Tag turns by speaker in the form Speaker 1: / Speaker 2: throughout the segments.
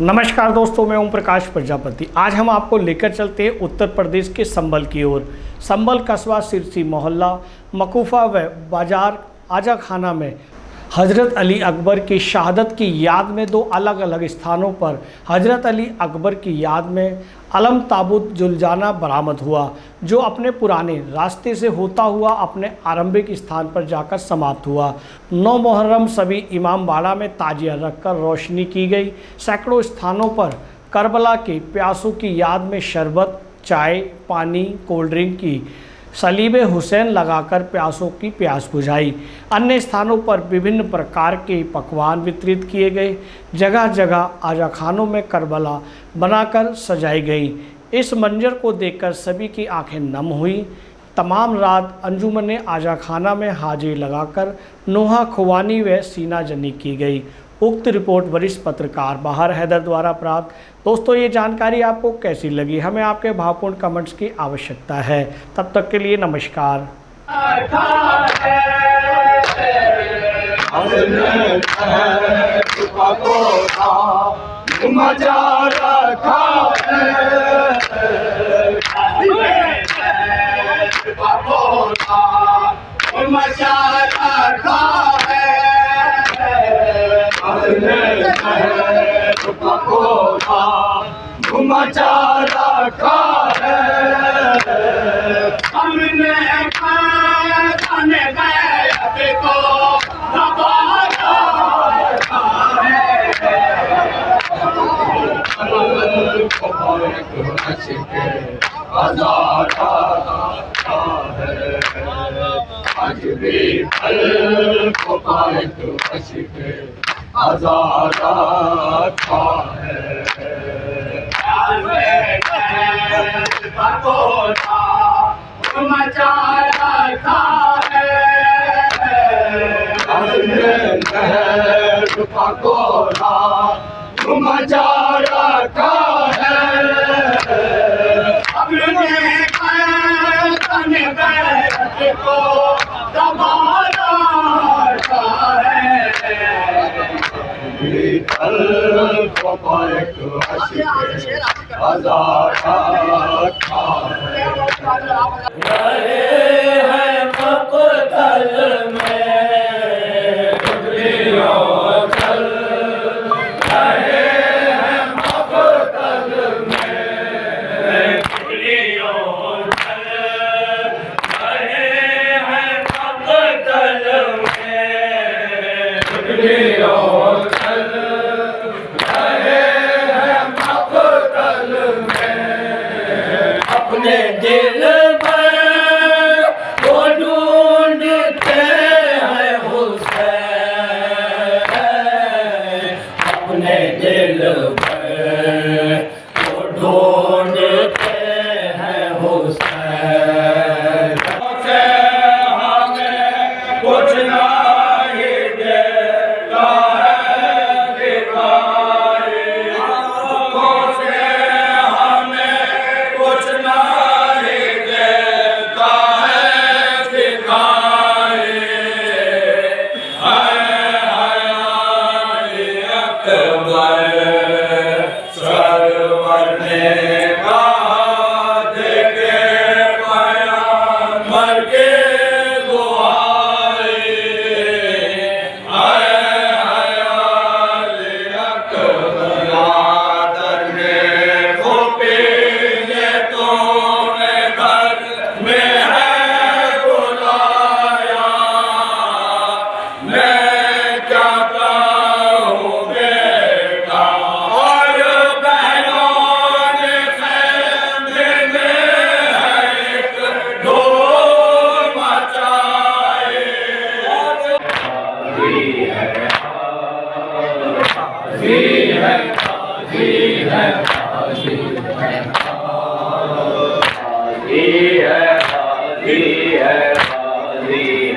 Speaker 1: नमस्कार दोस्तों, मैं ओम प्रकाश प्रजापति। आज हम आपको लेकर चलते हैं उत्तर प्रदेश के संभल की ओर। संभल कस्बा सिरसी मोहल्ला मकूफा व बाजार आजा खाना में हज़रत अली अकबर की शहादत की याद में दो अलग अलग स्थानों पर हज़रत अली अकबर की याद में अलम ताबूत जुलजाना बरामद हुआ, जो अपने पुराने रास्ते से होता हुआ अपने आरंभिक स्थान पर जाकर समाप्त हुआ। 9 मुहर्रम सभी इमामबाड़ा में ताजिया रखकर रोशनी की गई। सैकड़ों स्थानों पर करबला के प्यासों की याद में शरबत, चाय, पानी, कोल्ड ड्रिंक की सलीबे हुसैन लगाकर प्यासों की प्यास बुझाई। अन्य स्थानों पर विभिन्न प्रकार के पकवान वितरित किए गए। जगह जगह आजा खानों में करबला बनाकर सजाई गई। इस मंजर को देखकर सभी की आंखें नम हुई। तमाम रात अंजुमन आजा खाना में हाजिरी लगाकर नोहा खुवानी व सीना जनी की गई। उक्त रिपोर्ट वरिष्ठ पत्रकार बाहर हैदर द्वारा प्राप्त। दोस्तों, ये जानकारी आपको कैसी लगी? हमें आपके भावपूर्ण कमेंट्स की आवश्यकता है। तब तक के लिए नमस्कार।
Speaker 2: मचा रखा है हमने खाने गए को दबाया रखा है। आज भी फल को पाए तो के आजादा था है। मचा रखा है पकोड़ा मचा रखा है। अपने को दबाना है। अपने दिल पर वो ढूंढते हैं हुसैन। अपने दिल पर वो ढूंढते हैं हुसैन। हमें कुछ नहीं देता है भिखारी, आँखों से हमें कुछ नहीं देता है भिखारी। हयाली अकबर सरवर ने कहा देखे पैगंबर के दुआई। हयाली अकबर आदर ने गोपीने तोने घर में है बुलाया। मैं चाहता हूँ बेटा और बहनों ने खेमे में है एक ढोल मचाए। हाजी है हाजी है हाजी है हाजी है हाजी है हाजी है हाजी है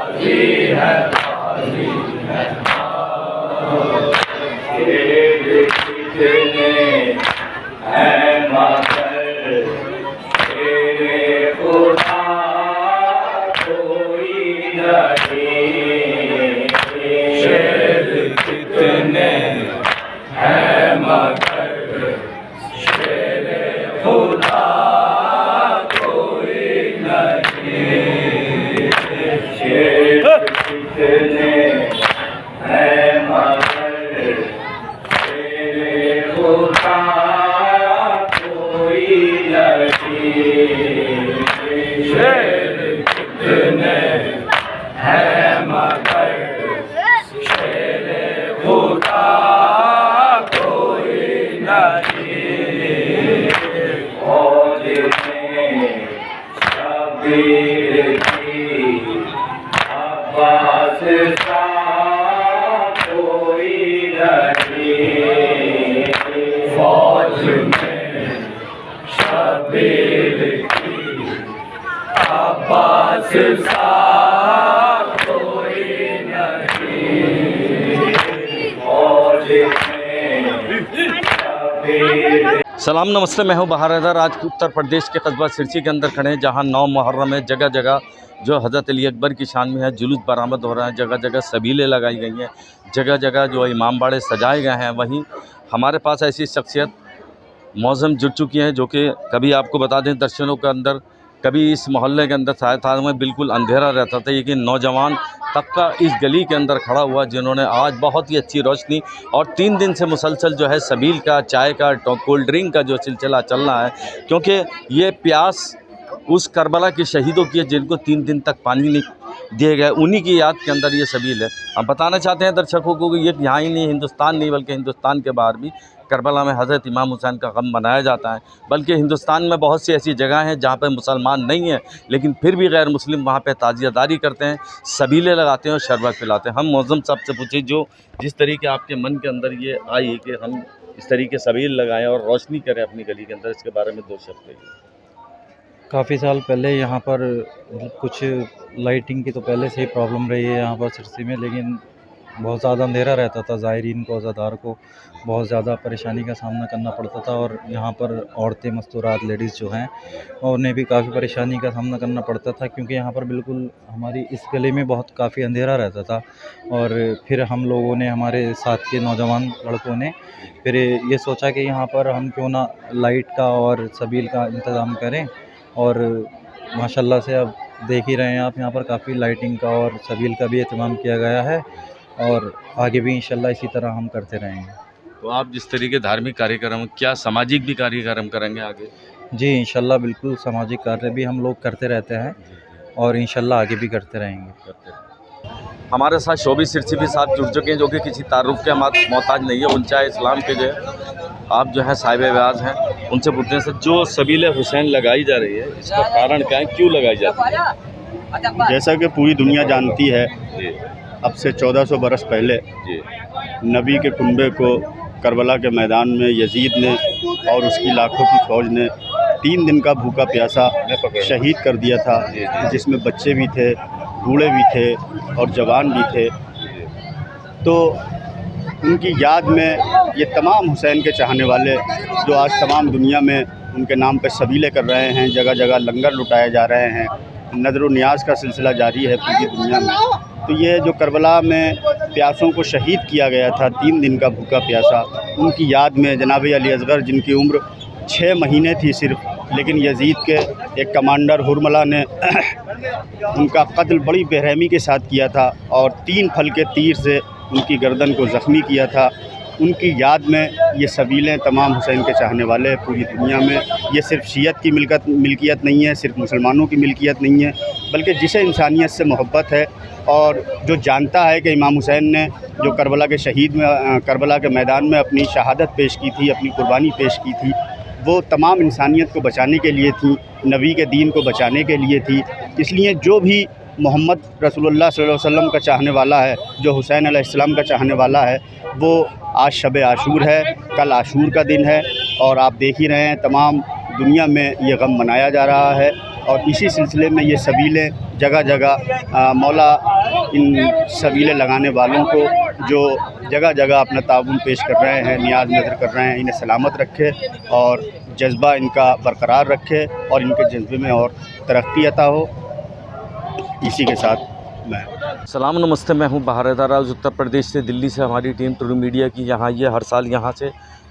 Speaker 2: हाजी है हाजी है हाजी है। कितने हैं मगर तेरे खुदा कोई नहीं।
Speaker 3: सलाम नमस्ते, मैं हूं बहार हैदर। आज उत्तर प्रदेश के कस्बा सिरसी के अंदर खड़े हैं, जहां 9 मुहर्रम है। जगह जगह जो हज़रत अली अकबर की शान में है जुलूस बरामद हो रहा है, जगह जगह सबीलें लगाई गई हैं, जगह जगह जो इमाम बाड़े सजाए गए हैं। वहीं हमारे पास ऐसी शख्सियत मौज़म जुड़ चुकी हैं जो कि कभी आपको बता दें दर्शनों के अंदर, कभी इस मोहल्ले के अंदर था में बिल्कुल अंधेरा रहता था, लेकिन नौजवान तबका इस गली के अंदर खड़ा हुआ जिन्होंने आज बहुत ही अच्छी रोशनी और 3 दिन से मुसलसल जो है सबील का, चाय का, कोल्ड ड्रिंक का जो सिलसिला चल रहा है, क्योंकि ये प्यास उस करबला के शहीदों की है जिनको 3 दिन तक पानी नहीं दिए गए, उन्हीं की याद के अंदर ये सबील है। हम बताना चाहते हैं दर्शकों को कि ये यहाँ ही नहीं, हिंदुस्तान नहीं बल्कि हिंदुस्तान के बाहर भी करबला में हज़रत इमाम हुसैन का गम मनाया जाता है। बल्कि हिंदुस्तान में बहुत सी ऐसी जगह हैं जहाँ पर मुसलमान नहीं हैं, लेकिन फिर भी गैर मुस्लिम वहाँ पे ताज़ियादारी करते हैं, सबीले लगाते हैं और शरबत पिलाते हैं। हम मौज़म साहब से पूछे जो जिस तरीके आपके मन के अंदर ये आई कि हम इस तरीके सबील लगाएं और रोशनी करें अपनी गली के अंदर, इसके बारे में 2 शब्द कहिए।
Speaker 4: काफ़ी साल पहले यहाँ पर कुछ लाइटिंग की तो पहले से ही प्रॉब्लम रही है यहाँ पर सिरसी में, लेकिन बहुत ज़्यादा अंधेरा रहता था, ज़ायरीन को, अज़ादार को बहुत ज़्यादा परेशानी का सामना करना पड़ता था। और यहाँ पर औरतें, मस्तूरात, लेडीज़ जो हैं उन्हें भी काफ़ी परेशानी का सामना करना पड़ता था, क्योंकि यहाँ पर बिल्कुल हमारी इस गली में बहुत काफ़ी अंधेरा रहता था। और फिर हम लोगों ने, हमारे साथ के नौजवान लड़कों ने फिर ये सोचा कि यहाँ पर हम क्यों ना लाइट का और सबील का इंतज़ाम करें। और माशाल्लाह से अब देख ही रहे हैं आप, यहाँ पर काफ़ी लाइटिंग का और सबील का भी एहतमाम किया गया है और आगे भी इंशाल्लाह इसी तरह हम करते रहेंगे।
Speaker 3: तो आप जिस तरीके धार्मिक कार्यक्रम, क्या सामाजिक भी कार्यक्रम करेंगे आगे?
Speaker 4: जी इंशाल्लाह, बिल्कुल सामाजिक कार्य भी हम लोग करते रहते हैं और इंशाल्लाह आगे भी करते रहेंगे।
Speaker 3: हमारे साथ शोभी सिरसी भी साथ जुड़ चुके हैं जो कि किसी तारुफ के मोहताज नहीं है, उनचाहे इस्लाम के जो आप जो है साहिब व्याज हैं, उनसे पूछते हैं सर, जो सबील हुसैन लगाई जा रही है इसका कारण क्या है, क्यों लगाई जाती है?
Speaker 5: जैसा कि पूरी दुनिया जानती है, अब से 1400 बरस पहले नबी के कुंबे को करबला के मैदान में यजीद ने और उसकी लाखों की फ़ौज ने 3 दिन का भूखा प्यासा शहीद कर दिया था, जिसमें बच्चे भी थे, बूढ़े भी थे और जवान भी थे। तो उनकी याद में ये तमाम हुसैन के चाहने वाले जो आज तमाम दुनिया में उनके नाम पे सबीले कर रहे हैं, जगह जगह लंगर लुटाए जा रहे हैं, नज़र व नियाज़ का सिलसिला जारी है पूरी दुनिया में। तो ये जो करबला में प्यासों को शहीद किया गया था, 3 दिन का भूखा प्यासा, उनकी याद में जनाब अली असगर, जिनकी उम्र 6 महीने थी सिर्फ, लेकिन यजीद के एक कमांडर हुरमला ने उनका कत्ल बड़ी बेरहमी के साथ किया था और 3 फल के तीर से उनकी गर्दन को ज़ख्मी किया था। उनकी याद में ये सबीलें तमाम हुसैन के चाहने वाले पूरी दुनिया में, ये सिर्फ शियत की मिल्कियत नहीं है, सिर्फ मुसलमानों की मिल्कियत नहीं है, बल्कि जिसे इंसानियत से मोहब्बत है और जो जानता है कि इमाम हुसैन ने जो करबला के शहीद में, करबला के मैदान में अपनी शहादत पेश की थी, अपनी कुर्बानी पेश की थी, वो तमाम इंसानियत को बचाने के लिए थी, नबी के दीन को बचाने के लिए थी। इसलिए जो भी मोहम्मद रसूलुल्लाह सल्लल्लाहु अलैहि वसल्लम का चाहने वाला है, जो हुसैन अलैहिस्सलाम का चाहने वाला है, वो आज शब आशूर है, कल आशूर का दिन है और आप देख ही रहे हैं तमाम दुनिया में ये गम मनाया जा रहा है। और इसी सिलसिले में ये सबीलें जगह जगह मौला इन सबीलें लगाने वालों को जो जगह जगह अपना ताउन पेश कर रहे हैं, नियाज नज़र कर रहे हैं, इन्हें सलामत रखे और जज्बा इनका बरकरार रखे और इनके जज्बे में और तरक्की अता हो। इसी के साथ मैं
Speaker 3: सलाम नमस्ते, मैं हूं बहार हैदर। आज उत्तर प्रदेश से, दिल्ली से हमारी टीम ट्रू मीडिया की यहाँ ये हर साल यहाँ से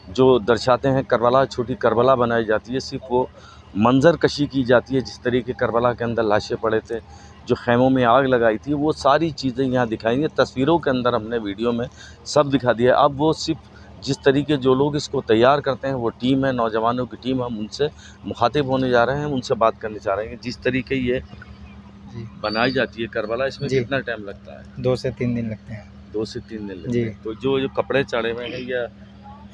Speaker 3: जो दर्शाते हैं करबला, छोटी करबला बनाई जाती है, सिर्फ वो मंजर कशी की जाती है। जिस तरीके करबला के अंदर लाशें पड़े थे, जो खैमों में आग लगाई थी, वो सारी चीज़ें यहाँ दिखाई हैं। तस्वीरों के अंदर हमने वीडियो में सब दिखा दिया। अब वो सिर्फ जिस तरीके जो लोग इसको तैयार करते हैं, वो टीम है, नौजवानों की टीम, हम उनसे मुखातिब होने जा रहे हैं, उनसे बात करने जा रहे हैं। जिस तरीके ये बनाई जाती है करबला, इसमें कितना टाइम लगता है?
Speaker 4: 2 से 3 दिन लगते हैं।
Speaker 3: 2 से 3 दिन लगते हैं। तो जो कपड़े चढ़े हुए हैं, या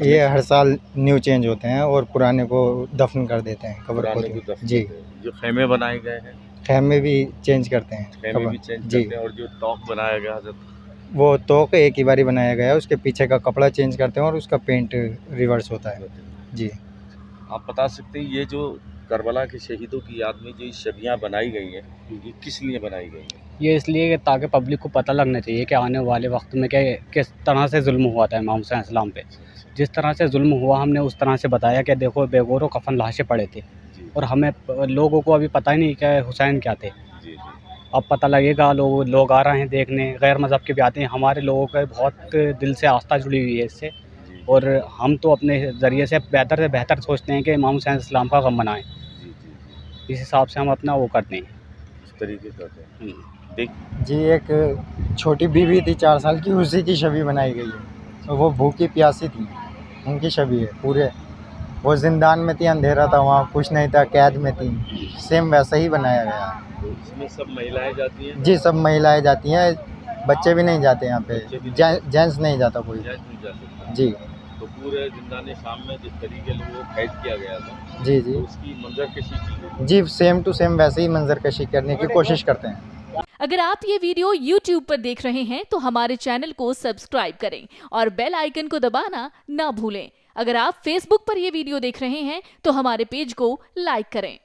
Speaker 4: ये हर साल न्यू चेंज होते हैं और पुराने को दफन कर देते हैं, कब्र
Speaker 3: पुराने
Speaker 4: को
Speaker 3: को दफन
Speaker 4: जी।
Speaker 3: करते हैं। जो खेमे बनाए गए हैं,
Speaker 4: खैमे भी चेंज करते हैं,
Speaker 3: खेमे भी चेंज
Speaker 4: जी।
Speaker 3: करते हैं। और जो तोक बनाया गया है,
Speaker 4: वो तोक एक ही बारी बनाया गया है, उसके पीछे का कपड़ा चेंज करते हैं और उसका पेंट रिवर्स होता है जी।
Speaker 3: आप बता सकते हैं ये जो करबला के शहीदों की याद में जो छवियाँ बनाई गई हैं, ये किस लिए बनाई गई हैं?
Speaker 6: ये इसलिए कि ताकि पब्लिक को पता लगना चाहिए कि आने वाले वक्त में क्या किस तरह से जुल्म हुआ था इमाम हुसैन इस्लाम पे। जिस तरह से जुल्म हुआ हमने उस तरह से बताया कि देखो बेगौर कफन लाशें पड़े थे
Speaker 3: जी
Speaker 6: और हमें लोगों को अभी पता ही नहीं कि हुसैन क्या थे।
Speaker 3: जी जी
Speaker 6: अब पता लगेगा, लोग आ रहे हैं देखने, गैर मज़हब के भी आते हैं। हमारे लोगों का बहुत दिल से आस्था जुड़ी हुई है इससे,
Speaker 3: जी
Speaker 6: और हम तो अपने ज़रिए से बेहतर सोचते हैं कि इमाम हुसैन इस्लाम का गम मनाएं।
Speaker 3: जी जी
Speaker 6: इस हिसाब से हम अपना वो करते हैं।
Speaker 3: इस तरीके से होते हैं। देख
Speaker 7: जी, एक छोटी बीवी थी 4 साल की, उसी की छवि बनाई गई है। तो वो भूखी प्यासी थी, उनकी छवि है पूरे। वो ज़िंदान में थी, अंधेरा था, वहाँ कुछ नहीं था, कैद में थी। सेम वैसा ही बनाया गया है।
Speaker 3: तो इसमें सब महिलाएं जाती हैं?
Speaker 7: जी, सब महिलाएं जाती हैं, बच्चे भी नहीं जाते यहाँ पे,
Speaker 3: बच्चे भी नहीं
Speaker 7: जेंट्स नहीं जाता कोई।
Speaker 3: जज नहीं जा सकता।
Speaker 7: जी
Speaker 3: तो पूरे जिंदाने शाम में जिस तरीके से वो कैद किया गया था,
Speaker 7: जी
Speaker 3: तो
Speaker 7: जी
Speaker 3: उसकी मंजर कशी की गई।
Speaker 7: जी, सेम टू सेम वैसे ही मंजर कशी करने की कोशिश करते हैं।
Speaker 8: अगर आप ये वीडियो YouTube पर देख रहे हैं तो हमारे चैनल को सब्सक्राइब करें और बेल आइकन को दबाना ना भूलें। अगर आप Facebook पर ये वीडियो देख रहे हैं तो हमारे पेज को लाइक करें।